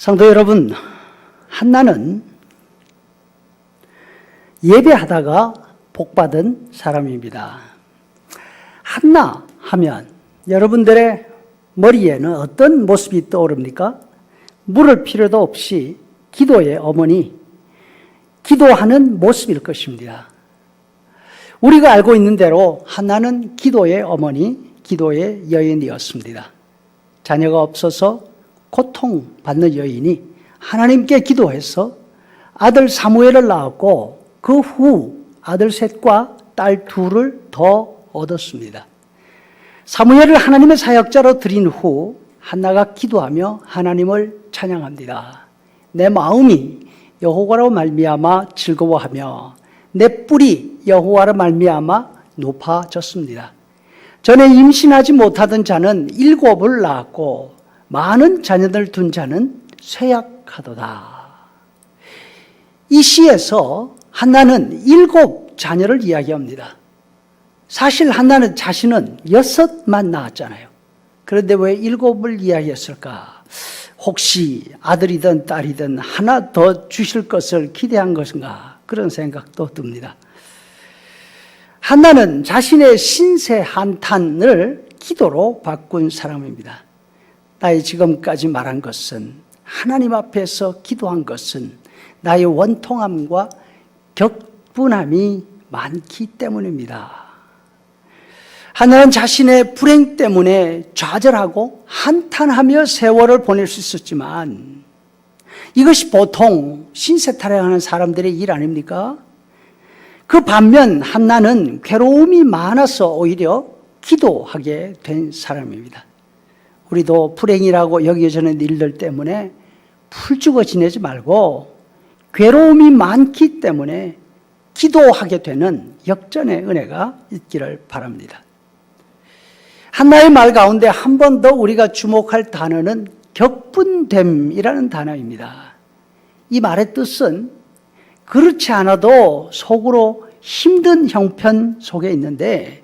성도 여러분, 한나는 예배하다가 복받은 사람입니다. 한나 하면 여러분들의 머리에는 어떤 모습이 떠오릅니까? 물을 필요도 없이 기도의 어머니, 기도하는 모습일 것입니다. 우리가 알고 있는 대로 한나는 기도의 어머니, 기도의 여인이었습니다. 자녀가 없어서 고통받는 여인이 하나님께 기도해서 아들 사무엘을 낳았고 그 후 아들 셋과 딸 둘을 더 얻었습니다. 사무엘을 하나님의 사역자로 드린 후 한나가 기도하며 하나님을 찬양합니다. 내 마음이 여호와로 말미암아 즐거워하며 내 뿔이 여호와로 말미암아 높아졌습니다. 전에 임신하지 못하던 자는 7을 낳았고 많은 자녀들 둔 자는 쇠약하도다. 이 시에서 한나는 7 자녀를 이야기합니다. 사실 한나는 자신은 6만 낳았잖아요. 그런데 왜 7을 이야기했을까? 혹시 아들이든 딸이든 하나 더 주실 것을 기대한 것인가? 그런 생각도 듭니다. 한나는 자신의 신세 한탄을 기도로 바꾼 사람입니다. 나의 지금까지 말한 것은, 하나님 앞에서 기도한 것은 나의 원통함과 격분함이 많기 때문입니다. 한나는 자신의 불행 때문에 좌절하고 한탄하며 세월을 보낼 수 있었지만 이것이 보통 신세 타령하는 사람들의 일 아닙니까? 그 반면 한나는 괴로움이 많아서 오히려 기도하게 된 사람입니다. 우리도 불행이라고 여겨지는 일들 때문에 풀죽어 지내지 말고 괴로움이 많기 때문에 기도하게 되는 역전의 은혜가 있기를 바랍니다. 한나의 말 가운데 한 번 더 우리가 주목할 단어는 격분됨이라는 단어입니다. 이 말의 뜻은 그렇지 않아도 속으로 힘든 형편 속에 있는데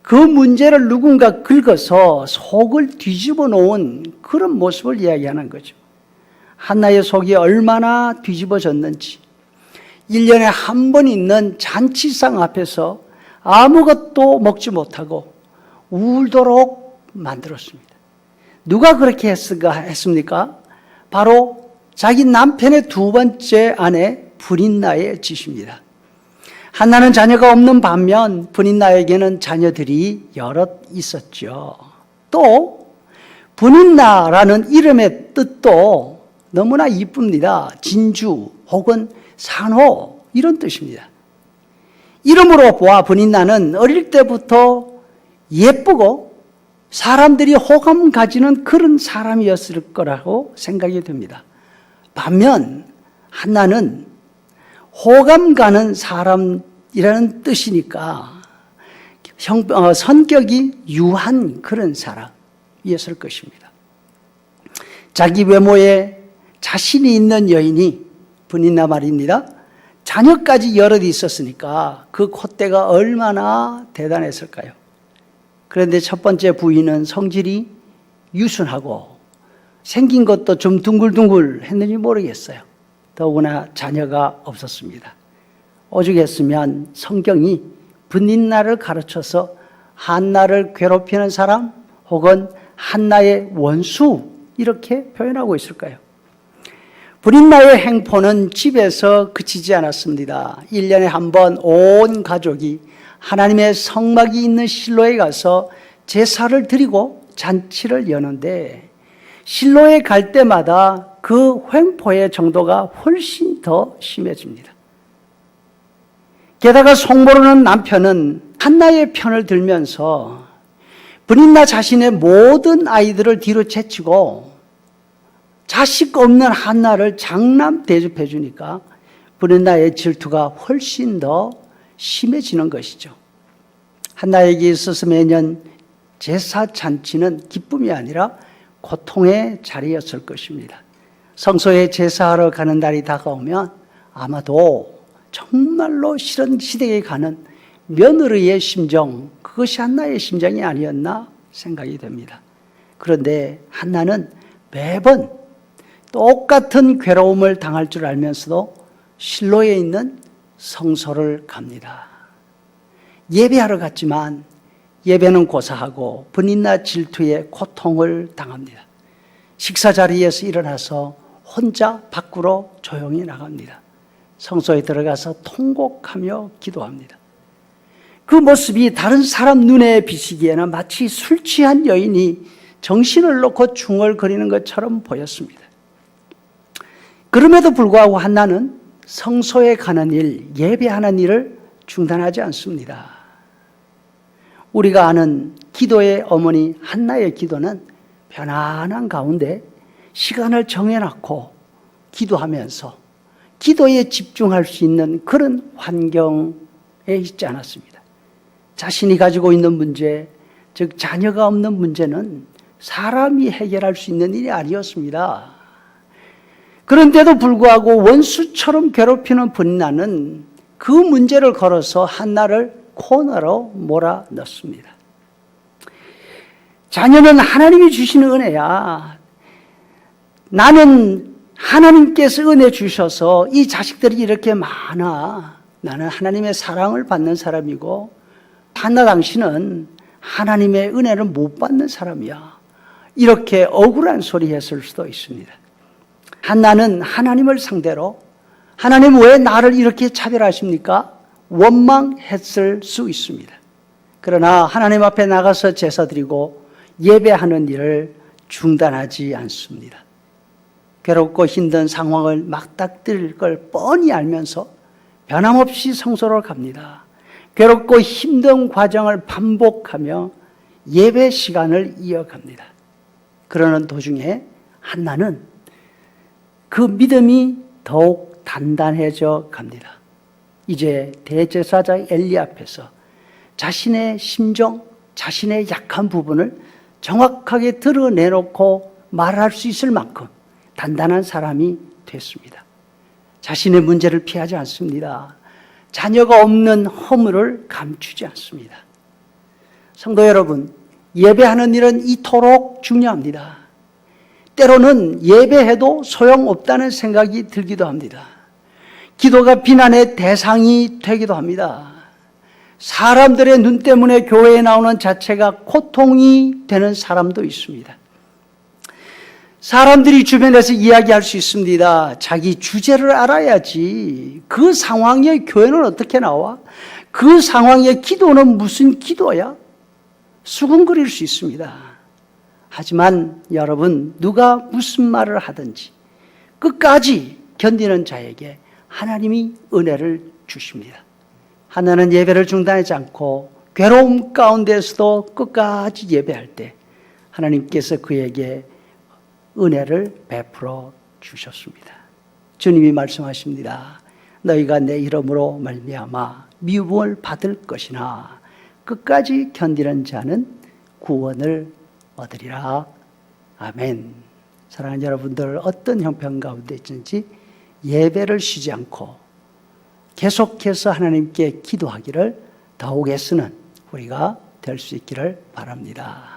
그 문제를 누군가 긁어서 속을 뒤집어 놓은 그런 모습을 이야기하는 거죠. 한나의 속이 얼마나 뒤집어졌는지 1년에 한 번 있는 잔치상 앞에서 아무것도 먹지 못하고 울도록 만들었습니다. 누가 그렇게 했습니까? 바로 자기 남편의 2번째 아내 브닌나의 짓입니다. 한나는 자녀가 없는 반면 브닌나에게는 자녀들이 여럿 있었죠. 또 브닌나라는 이름의 뜻도 너무나 이쁩니다. 진주 혹은 산호 이런 뜻입니다. 이름으로 보아 브닌나는 어릴 때부터 예쁘고 사람들이 호감 가지는 그런 사람이었을 거라고 생각이 됩니다. 반면 한나는 호감 가는 사람이라는 뜻이니까 성격이 유한 그런 사람이었을 것입니다. 자기 외모에 자신이 있는 여인이 브닌나 말입니다. 자녀까지 여럿 있었으니까 그 콧대가 얼마나 대단했을까요? 그런데 첫 번째 부인은 성질이 유순하고 생긴 것도 좀 둥글둥글 했는지 모르겠어요. 더구나 자녀가 없었습니다. 오죽했으면 성경이 브닌나를 가르쳐서 한나를 괴롭히는 사람 혹은 한나의 원수 이렇게 표현하고 있을까요? 브닌나의 행포는 집에서 그치지 않았습니다. 1년에 한 번 온 가족이 하나님의 성막이 있는 실로에 가서 제사를 드리고 잔치를 여는데 실로에 갈 때마다 그 횡포의 정도가 훨씬 더 심해집니다. 게다가 속모르는 남편은 한나의 편을 들면서 브닌나 자신의 모든 아이들을 뒤로 제치고 자식 없는 한나를 장남 대접해 주니까 브닌나의 질투가 훨씬 더 심해지는 것이죠. 한나에게 있어서 매년 제사 잔치는 기쁨이 아니라 고통의 자리였을 것입니다. 성소에 제사하러 가는 날이 다가오면 아마도 정말로 싫은 시댁에 가는 며느리의 심정, 그것이 한나의 심정이 아니었나 생각이 됩니다. 그런데 한나는 매번 똑같은 괴로움을 당할 줄 알면서도 실로에 있는 성소를 갑니다. 예배하러 갔지만 예배는 고사하고 분인나 질투에 고통을 당합니다. 식사 자리에서 일어나서 혼자 밖으로 조용히 나갑니다. 성소에 들어가서 통곡하며 기도합니다. 그 모습이 다른 사람 눈에 비치기에는 마치 술 취한 여인이 정신을 놓고 중얼거리는 것처럼 보였습니다. 그럼에도 불구하고 한나는 성소에 가는 일, 예배하는 일을 중단하지 않습니다. 우리가 아는 기도의 어머니 한나의 기도는 편안한 가운데 시간을 정해놓고 기도하면서 기도에 집중할 수 있는 그런 환경에 있지 않았습니다. 자신이 가지고 있는 문제, 즉 자녀가 없는 문제는 사람이 해결할 수 있는 일이 아니었습니다. 그런데도 불구하고 원수처럼 괴롭히는 분나는 그 문제를 걸어서 한나를 코너로 몰아넣습니다. 자녀는 하나님이 주시는 은혜야. 나는 하나님께서 은혜 주셔서 이 자식들이 이렇게 많아. 나는 하나님의 사랑을 받는 사람이고 한나 당신은 하나님의 은혜를 못 받는 사람이야. 이렇게 억울한 소리 했을 수도 있습니다. 한나는 하나님을 상대로 하나님 왜 나를 이렇게 차별하십니까? 원망했을 수 있습니다. 그러나 하나님 앞에 나가서 제사 드리고 예배하는 일을 중단하지 않습니다. 괴롭고 힘든 상황을 맞닥뜨릴 걸 뻔히 알면서 변함없이 성소로 갑니다. 괴롭고 힘든 과정을 반복하며 예배 시간을 이어갑니다. 그러는 도중에 한나는 그 믿음이 더욱 단단해져 갑니다. 이제 대제사장 엘리 앞에서 자신의 심정, 자신의 약한 부분을 정확하게 드러내놓고 말할 수 있을 만큼 단단한 사람이 됐습니다. 자신의 문제를 피하지 않습니다. 자녀가 없는 허물을 감추지 않습니다. 성도 여러분, 예배하는 일은 이토록 중요합니다. 때로는 예배해도 소용없다는 생각이 들기도 합니다. 기도가 비난의 대상이 되기도 합니다. 사람들의 눈 때문에 교회에 나오는 자체가 고통이 되는 사람도 있습니다. 사람들이 주변에서 이야기할 수 있습니다. 자기 주제를 알아야지. 그 상황에 교회는 어떻게 나와? 그 상황에 기도는 무슨 기도야? 수군거릴 수 있습니다. 하지만 여러분, 누가 무슨 말을 하든지 끝까지 견디는 자에게 하나님이 은혜를 주십니다. 하나는 예배를 중단하지 않고 괴로움 가운데서도 끝까지 예배할 때 하나님께서 그에게 은혜를 베풀어 주셨습니다. 주님이 말씀하십니다. 너희가 내 이름으로 말미암아 미움을 받을 것이나 끝까지 견디는 자는 구원을 얻으리라. 아멘. 사랑하는 여러분들, 어떤 형편 가운데 있든지 예배를 쉬지 않고 계속해서 하나님께 기도하기를 더욱 애쓰는 우리가 될 수 있기를 바랍니다.